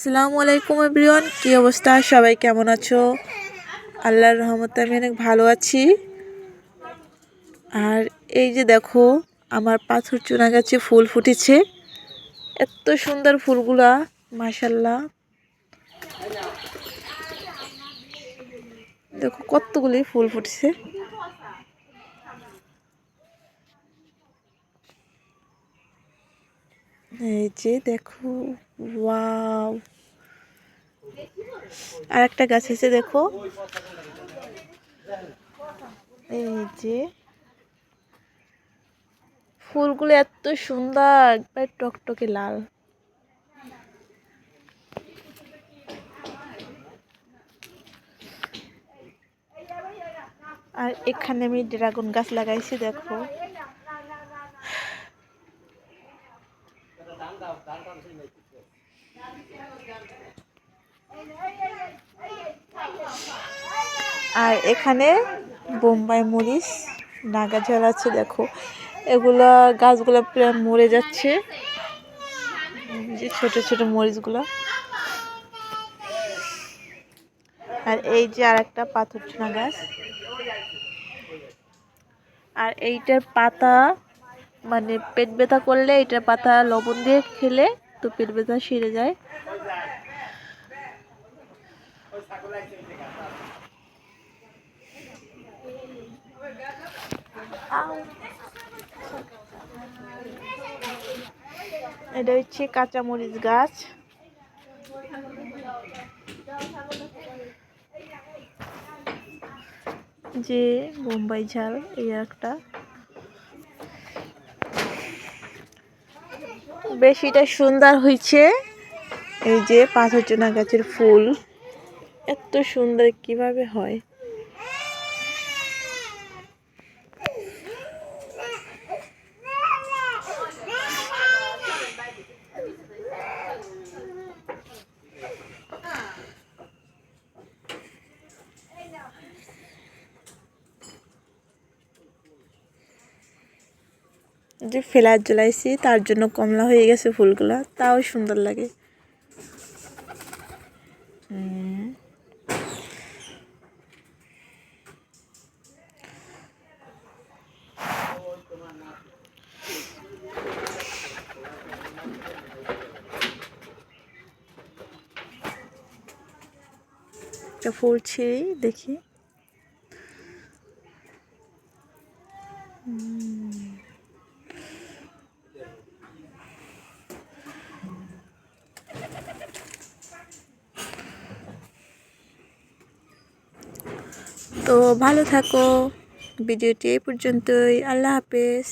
আসসালামু আলাইকুম এভরিওয়ান, কী অবস্থা? সবাই কেমন আছো? আল্লাহর রহমতে আমি অনেক ভালো আছি। আর এই যে দেখো, আমার পাথর চুনা গাছে ফুল ফুটেছে। এত সুন্দর ফুলগুলা, মাশাল্লাহ। দেখো কতগুলি ফুল ফুটেছে। এই যে দেখো, ওয়াও। আর একটা গাছ আছে দেখো, এই যে ফুলগুলো এত সুন্দর, একবার টকটকে লাল। আর এখানে আমি ড্রাগন গাছ লাগাইছি দেখো। আর এখানে বোম্বাই মরিচ, নাগাঝাল আছে দেখো। এগুলা গাছগুলা প্রায় মরে যাচ্ছে, যে ছোট ছোট মরিচগুলা। আর এই যে আর একটা পাথর চুনা গাছ। আর এইটার পাতা, মানে পেট ব্যথা করলে এটার পাতা লবণ দিয়ে খেলে তো পেট ব্যথা সেরে যায়। এটা হচ্ছে কাঁচামরিচ গাছ। যে বোম্বাই ঝাল, এই একটা বেশিটা সুন্দর হয়েছে। এই যে পাথর চুনা গাছের ফুল এত সুন্দর কিভাবে হয়। যে ফ্ল্যাট জ্বলাইছি তার জন্য কমলা হয়ে গেছে ফুলগুলা, তাও সুন্দর লাগে। একটা ফুল ছিঁড়ি দেখি। তো ভালো থাকো, ভিডিওটি এই পর্যন্তই। আল্লাহ হাফেজ।